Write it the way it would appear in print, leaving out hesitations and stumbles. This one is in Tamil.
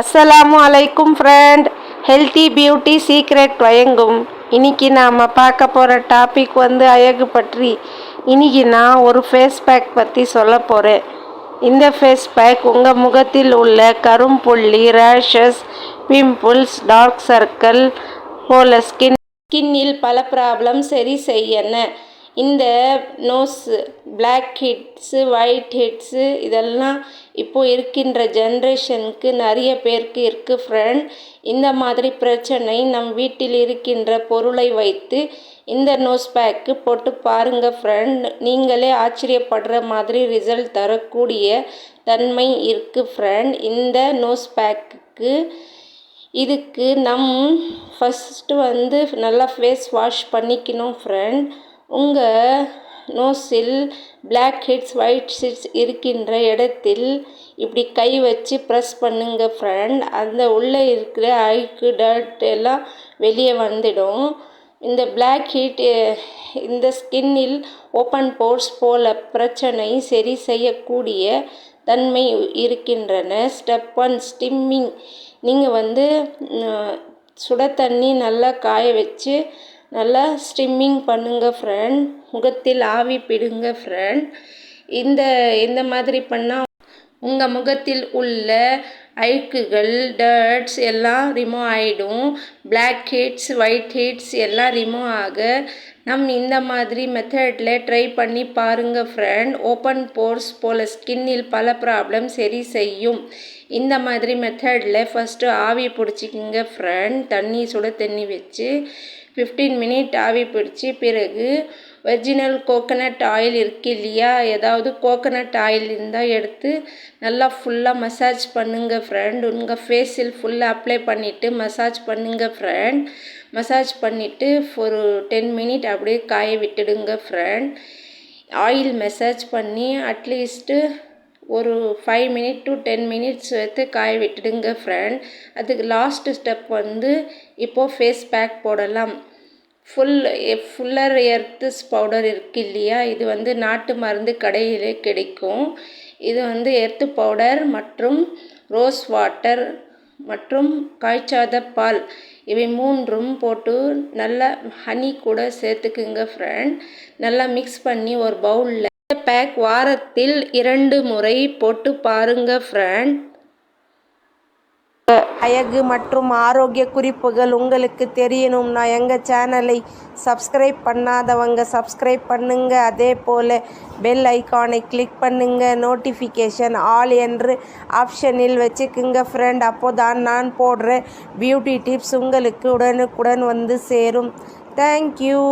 அஸ்ஸலாமு அலைக்கும் ஃப்ரெண்ட். ஹெல்த்தி பியூட்டி சீக்ரெட் வழங்கும் இன்னைக்கு நாம் பார்க்க போகிற டாபிக் அழகு பற்றி. இன்னைக்கு நான் ஒரு ஃபேஸ் பேக் பற்றி சொல்ல போகிறேன். இந்த ஃபேஸ் பேக் உங்கள் முகத்தில் உள்ள கரும்புள்ளி, ரேஷஸ், பிம்பிள்ஸ், டார்க் சர்க்கிள் போல ஸ்கின்னில் பல ப்ராப்ளம் சரி செய்யணும். இந்த nose, black heads, white heads இதெல்லாம் இப்போது இருக்கின்ற ஜென்ரேஷனுக்கு நிறைய பேருக்கு இருக்குது ஃப்ரெண்ட். இந்த மாதிரி பிரச்சனை நம் வீட்டில் இருக்கின்ற பொருளை வைத்து இந்த நோஸ் பேக்கு போட்டு பாருங்கள் ஃப்ரெண்ட். நீங்களே ஆச்சரியப்படுற மாதிரி ரிசல்ட் தரக்கூடிய தன்மை இருக்குது ஃப்ரெண்ட் இந்த நோஸ் பேக்குக்கு. இதுக்கு ஃபஸ்ட்டு நல்லா ஃபேஸ் வாஷ் பண்ணிக்கணும் ஃப்ரெண்ட். உங்கள் நோஸில் பிளாக் ஹெட்ஸ், ஒயிட் ஹெட்ஸ் இருக்கின்ற இடத்தில் இப்படி கை வச்சு ப்ரெஸ் பண்ணுங்க ஃப்ரெண்ட். அந்த உள்ளே இருக்கிற அழுக்கு, டர்ட் எல்லாம் வெளியே வந்துடும். இந்த பிளாக் ஹெட் இந்த ஸ்கின்னில் ஓப்பன் போர்ஸ் போல பிரச்சனை சரி செய்யக்கூடிய தன்மை இருக்கின்றன. ஸ்டெப் 1 ஸ்டிம்மிங். நீங்கள் சுட தண்ணி நல்லா காய வச்சு நல்லா ஸ்டிம்மிங் பண்ணுங்க ஃப்ரெண்ட். முகத்தில் ஆவி பிடுங்க ஃப்ரெண்ட். இந்த மாதிரி பண்ணால் உங்கள் முகத்தில் உள்ள அழுக்குகள், டர்ட்ஸ் எல்லாம் ரிமூவ் ஆகிடும். பிளாக் ஹெட்ஸ், ஒயிட் ஹெட்ஸ் எல்லாம் ரிமூவ் ஆக இந்த மாதிரி மெத்தடில் ட்ரை பண்ணி பாருங்கள் ஃப்ரெண்ட். ஓப்பன் போர்ஸ் போல் ஸ்கின்னில் பல ப்ராப்ளம் சரி செய்யும். இந்த மாதிரி மெத்தடில் ஃபஸ்ட்டு ஆவி பிடிச்சிக்கிங்க ஃப்ரெண்ட். சுட தண்ணி வச்சு 15 மினிட் ஆவி பிடிச்சி பிறகு ஒரிஜினல் கோகனட் ஆயில் இருக்கு இல்லையா, ஏதாவது கோகனட் ஆயில் இருந்தால் எடுத்து நல்லா ஃபுல்லாக மசாஜ் பண்ணுங்க ஃப்ரெண்ட். உங்கள் ஃபேஸில் ஃபுல்லாக அப்ளை பண்ணிவிட்டு மசாஜ் பண்ணுங்க ஃப்ரெண்ட். மசாஜ் பண்ணிவிட்டு ஒரு 10 மினிட் அப்படியே காய விட்டுடுங்க ஃப்ரெண்ட். ஆயில் மசாஜ் பண்ணி அட்லீஸ்ட்டு ஒரு 5 மினிட் to 10 மினிட்ஸ் எடுத்து காய விட்டுடுங்க ஃப்ரெண்ட். அதுக்கு லாஸ்ட்டு ஸ்டெப் இப்போது ஃபேஸ் பேக் போடலாம். ஃபுல்லர் எர்த்ஸ் பவுடர் இருக்குது இல்லையா, இது நாட்டு மருந்து கடையிலே கிடைக்கும். இது எர்த்து பவுடர் மற்றும் ரோஸ் வாட்டர் மற்றும் காய்ச்சாத பால் இவை 3ம் போட்டு நல்லா ஹனி கூட சேர்த்துக்குங்க ஃப்ரெண்ட். நல்லா மிக்ஸ் பண்ணி ஒரு பவுலில் பேக் வாரத்தில் 2 முறை போட்டு பாருங்க ஃப்ரெண்ட். அழகு மற்றும் ஆரோக்கிய குறிப்புகள் உங்களுக்கு தெரியணும்னா எங்கள் சேனலை சப்ஸ்கிரைப் பண்ணாதவங்க சப்ஸ்கிரைப் பண்ணுங்க. அதே போல் பெல் ஐக்கானை கிளிக் பண்ணுங்க. நோட்டிஃபிகேஷன் ஆல் என்று ஆப்ஷனில் வச்சுக்குங்க ஃப்ரெண்ட். அப்போதான் நான் போடுற பியூட்டி டிப்ஸ் உங்களுக்கு உடனுக்குடன் சேரும். தேங்க்யூ.